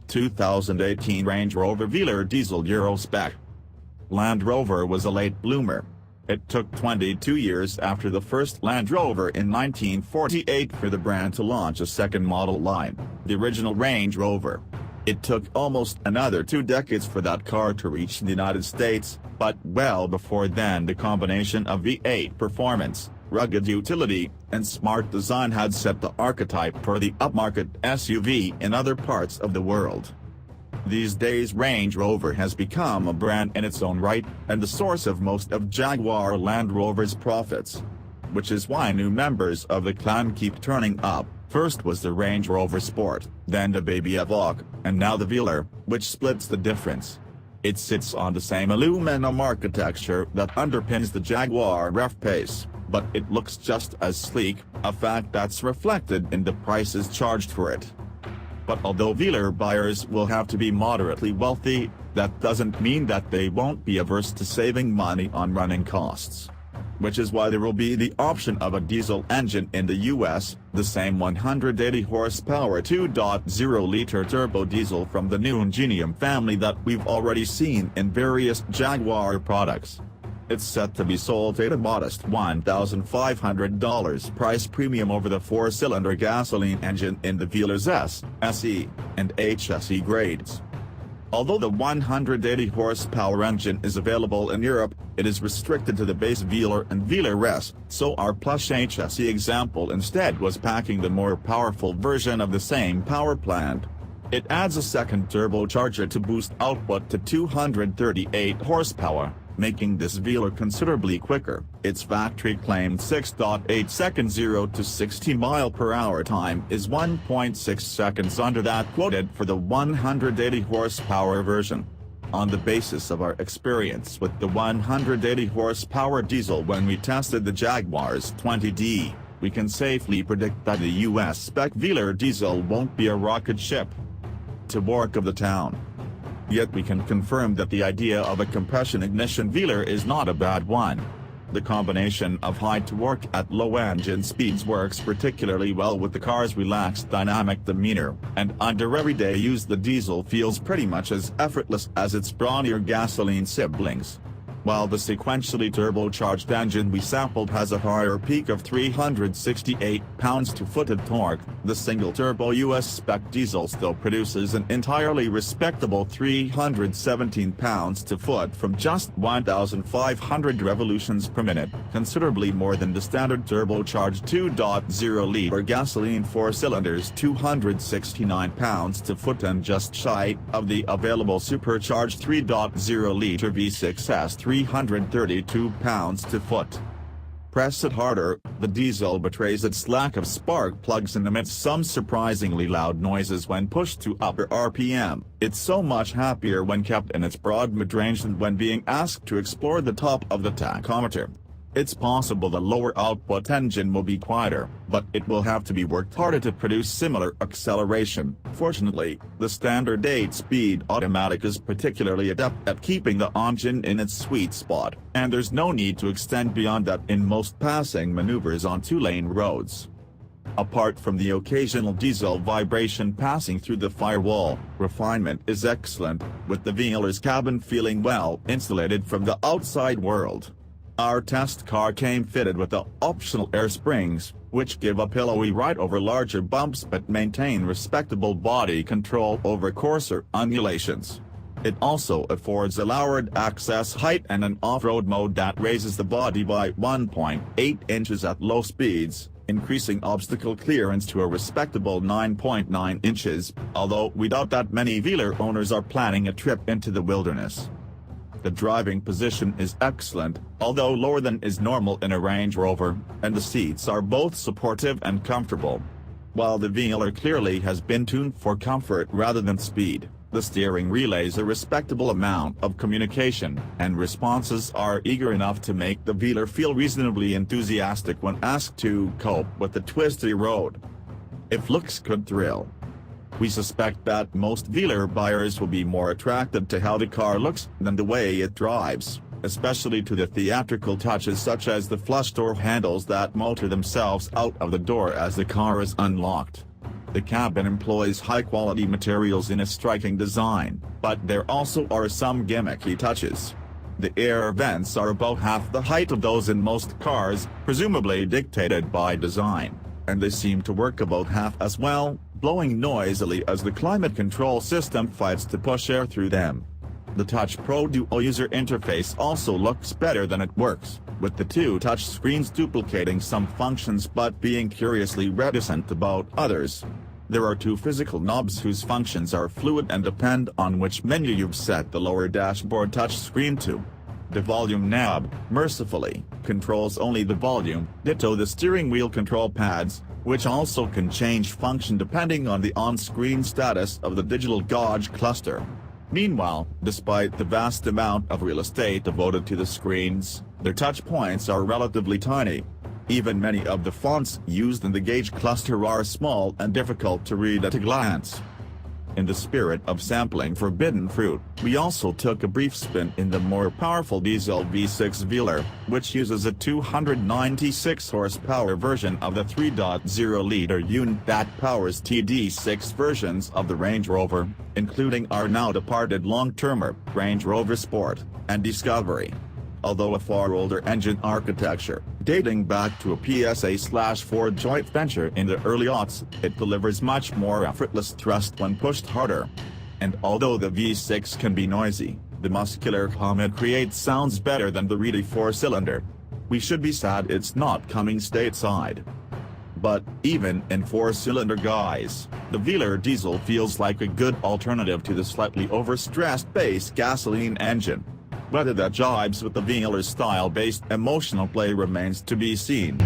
2018 Range Rover Velar diesel euro-spec. Land Rover was a late bloomer. It took 22 years after the first Land Rover in 1948 for the brand to launch a second model line, the original Range Rover. It took almost another 2 decades for that car to reach the United States, but well before then the combination of V8 performance, rugged utility, and smart design had set the archetype for the upmarket SUV in other parts of the world. These days Range Rover has become a brand in its own right, and the source of most of Jaguar Land Rover's profits. Which is why new members of the clan keep turning up. First was the Range Rover Sport, then the baby Evoque, and now the Velar, which splits the difference. It sits on the same aluminum architecture that underpins the Jaguar F-Pace, but it looks just as sleek, a fact that's reflected in the prices charged for it. But although Velar buyers will have to be moderately wealthy, that doesn't mean that they won't be averse to saving money on running costs. Which is why there will be the option of a diesel engine in the US, the same 180 horsepower 2.0-liter turbo diesel from the new Ingenium family that we've already seen in various Jaguar products. It's set to be sold at a modest $1,500 price premium over the 4-cylinder gasoline engine in the Velar's S, SE, and HSE grades. Although the 180 horsepower engine is available in Europe, it is restricted to the base Velar and Velar S, so our plush HSE example instead was packing the more powerful version of the same power plant. It adds a second turbocharger to boost output to 238 horsepower, making this Velar considerably quicker. Its factory-claimed 6.8 second 0 to 60 mph time is 1.6 seconds under that quoted for the 180 horsepower version. On the basis of our experience with the 180 horsepower diesel when we tested the Jaguar's 20D, we can safely predict that the US spec Velar diesel won't be a rocket ship to work of the town. Yet we can confirm that the idea of a compression ignition Velar is not a bad one. The combination of high torque at low engine speeds works particularly well with the car's relaxed dynamic demeanor, and under everyday use the diesel feels pretty much as effortless as its brawnier gasoline siblings. While the sequentially turbocharged engine we sampled has a higher peak of 368 pounds-to-foot of torque, the single-turbo US spec diesel still produces an entirely respectable 317 pounds-to-foot from just 1,500 revolutions per minute, considerably more than the standard turbocharged 2.0-liter gasoline 4-cylinder's 269 pounds-to-foot and just shy of the available supercharged 3.0-liter V6's 332 pounds-to-foot. Press it harder, the diesel betrays its lack of spark plugs and emits some surprisingly loud noises when pushed to upper RPM. It's so much happier when kept in its broad mid-range than when being asked to explore the top of the tachometer. It's possible the lower output engine will be quieter, but it will have to be worked harder to produce similar acceleration. Fortunately, the standard 8-speed automatic is particularly adept at keeping the engine in its sweet spot, and there's no need to extend beyond that in most passing maneuvers on 2-lane roads. Apart from the occasional diesel vibration passing through the firewall, refinement is excellent, with the Velar's cabin feeling well insulated from the outside world. Our test car came fitted with the optional air springs, which give a pillowy ride over larger bumps but maintain respectable body control over coarser undulations. It also affords a lowered access height and an off-road mode that raises the body by 1.8 inches at low speeds, increasing obstacle clearance to a respectable 9.9 inches, although we doubt that many Velar owners are planning a trip into the wilderness. The driving position is excellent, although lower than is normal in a Range Rover, and the seats are both supportive and comfortable. While the Velar clearly has been tuned for comfort rather than speed, the steering relays a respectable amount of communication, and responses are eager enough to make the Velar feel reasonably enthusiastic when asked to cope with the twisty road. If looks could thrill, we suspect that most Velar buyers will be more attracted to how the car looks than the way it drives, especially to the theatrical touches such as the flush door handles that motor themselves out of the door as the car is unlocked. The cabin employs high-quality materials in a striking design, but there also are some gimmicky touches. The air vents are about half the height of those in most cars, presumably dictated by design, and they seem to work about half as well, blowing noisily as the climate control system fights to push air through them. The Touch Pro Duo user interface also looks better than it works, with the two touch screens duplicating some functions but being curiously reticent about others. There are two physical knobs whose functions are fluid and depend on which menu you've set the lower dashboard touch screen to. The volume knob, mercifully, controls only the volume, ditto the steering wheel control pads, which also can change function depending on the on-screen status of the digital gauge cluster. Meanwhile, despite the vast amount of real estate devoted to the screens, their touch points are relatively tiny. Even many of the fonts used in the gauge cluster are small and difficult to read at a glance. In the spirit of sampling forbidden fruit, we also took a brief spin in the more powerful diesel V6 Velar, which uses a 296 horsepower version of the 3.0-liter unit that powers TD6 versions of the Range Rover, including our now departed long-termer, Range Rover Sport, and Discovery. Although a far older engine architecture, dating back to a PSA/Ford joint venture in the early aughts, it delivers much more effortless thrust when pushed harder. And although the V6 can be noisy, the muscular hum it creates sounds better than the reedy four-cylinder. We should be sad it's not coming stateside. But, even in four-cylinder guise, the Velar diesel feels like a good alternative to the slightly overstressed base gasoline engine. Whether that jibes with the Velar style-based emotional play remains to be seen.